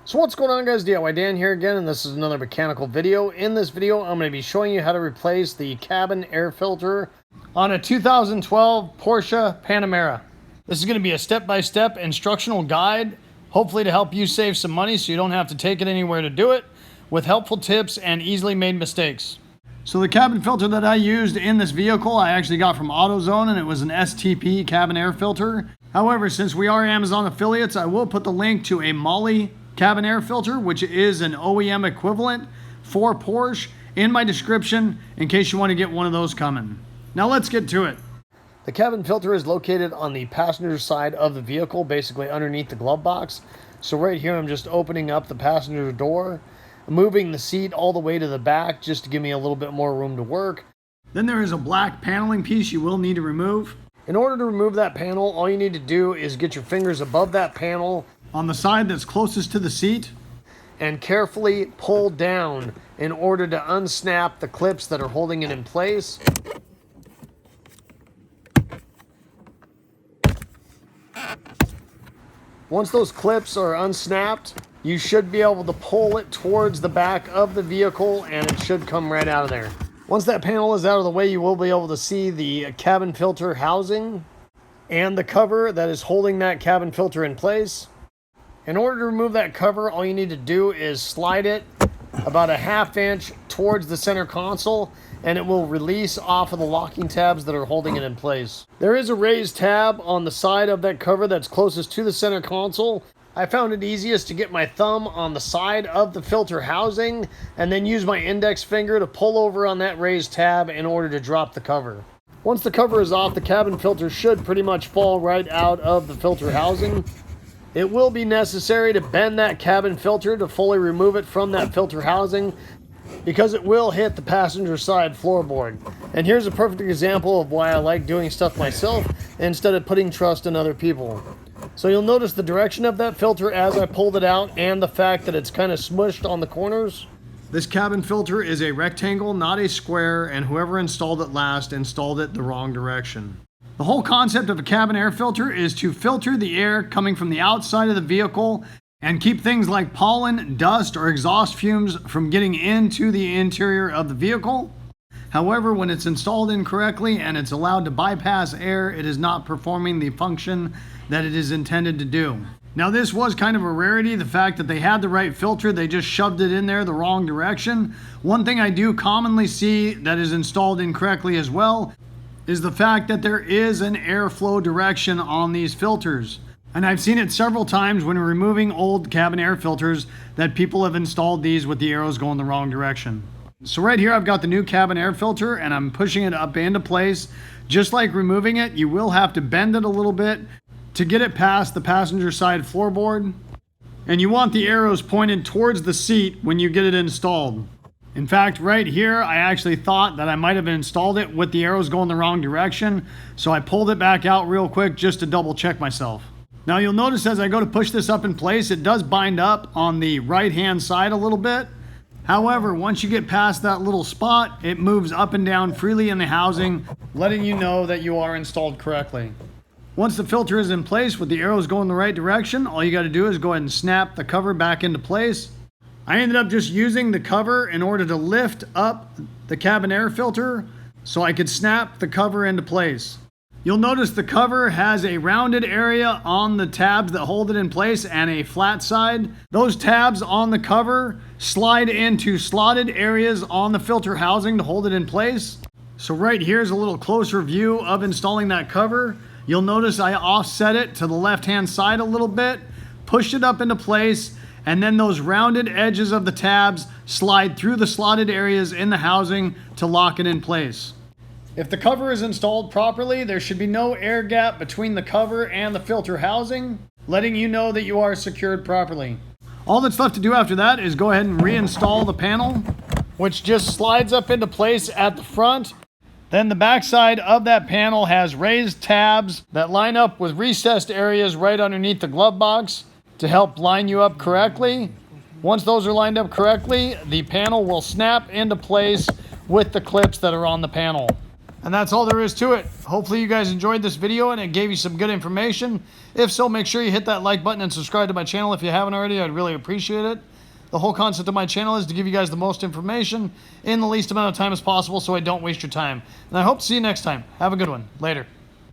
So what's going on, guys? DIY Dan here again, and this is another mechanical video. In this video, I'm going to be showing you how to replace the cabin air filter on a 2012 Porsche Panamera. This is going to be a step-by-step instructional guide, hopefully to help you save some money so you don't have to take it anywhere to do it, with helpful tips and easily made mistakes. So the cabin filter that I used in this vehicle, I actually got from AutoZone, and it was an STP cabin air filter. However, since we are Amazon affiliates, I will put the link to a Molly cabin air filter, which is an OEM equivalent for Porsche, in my description in case you want to get one of those coming. Now let's get to it. The cabin filter is located on the passenger side of the vehicle, basically underneath the glove box. So right here I'm just opening up the passenger door, moving the seat all the way to the back just to give me a little bit more room to work. Then there is a black paneling piece you will need to remove. In order to remove that panel, all you need to do is get your fingers above that panel on the side that's closest to the seat and carefully pull down in order to unsnap the clips that are holding it in place. Once those clips are unsnapped, you should be able to pull it towards the back of the vehicle and it should come right out of there. Once that panel is out of the way, you will be able to see the cabin filter housing and the cover that is holding that cabin filter in place. In order to remove that cover, all you need to do is slide it about a ½ inch towards the center console and it will release off of the locking tabs that are holding it in place. There is a raised tab on the side of that cover that's closest to the center console. I found it easiest to get my thumb on the side of the filter housing and then use my index finger to pull over on that raised tab in order to drop the cover. Once the cover is off, the cabin filter should pretty much fall right out of the filter housing. It will be necessary to bend that cabin filter to fully remove it from that filter housing because it will hit the passenger side floorboard. And here's a perfect example of why I like doing stuff myself instead of putting trust in other people. So you'll notice the direction of that filter as I pulled it out and the fact that it's kind of smushed on the corners. This cabin filter is a rectangle, not a square, and whoever installed it last installed it the wrong direction. The whole concept of a cabin air filter is to filter the air coming from the outside of the vehicle and keep things like pollen, dust, or exhaust fumes from getting into the interior of the vehicle. However, when it's installed incorrectly and it's allowed to bypass air, it is not performing the function that it is intended to do. Now, this was kind of a rarity, the fact that they had the right filter, they just shoved it in there the wrong direction. One thing I do commonly see that is installed incorrectly as well is the fact that there is an airflow direction on these filters. And I've seen it several times when removing old cabin air filters that people have installed these with the arrows going the wrong direction. So right here I've got the new cabin air filter and I'm pushing it up into place. Just like removing it, you will have to bend it a little bit to get it past the passenger side floorboard. And you want the arrows pointed towards the seat when you get it installed. In fact, right here, I actually thought that I might have installed it with the arrows going the wrong direction, so I pulled it back out real quick just to double check myself. Now you'll notice as I go to push this up in place, it does bind up on the right-hand side a little bit. However, once you get past that little spot, it moves up and down freely in the housing, letting you know that you are installed correctly. Once the filter is in place with the arrows going the right direction, all you got to do is go ahead and snap the cover back into place. I ended up just using the cover in order to lift up the cabin air filter so I could snap the cover into place. You'll notice the cover has a rounded area on the tabs that hold it in place and a flat side. Those tabs on the cover slide into slotted areas on the filter housing to hold it in place. So right here's a little closer view of installing that cover. You'll notice I offset it to the left-hand side a little bit, pushed it up into place, and then those rounded edges of the tabs slide through the slotted areas in the housing to lock it in place. If the cover is installed properly, there should be no air gap between the cover and the filter housing, letting you know that you are secured properly. All that's left to do after that is go ahead and reinstall the panel, which just slides up into place at the front. Then the backside of that panel has raised tabs that line up with recessed areas right underneath the glove box to help line you up correctly. Once those are lined up correctly, the panel will snap into place with the clips that are on the panel. And that's all there is to it. Hopefully you guys enjoyed this video and it gave you some good information. If so, make sure you hit that like button and subscribe to my channel if you haven't already. I'd really appreciate it. The whole concept of my channel is to give you guys the most information in the least amount of time as possible so I don't waste your time. And I hope to see you next time. Have a good one. Later.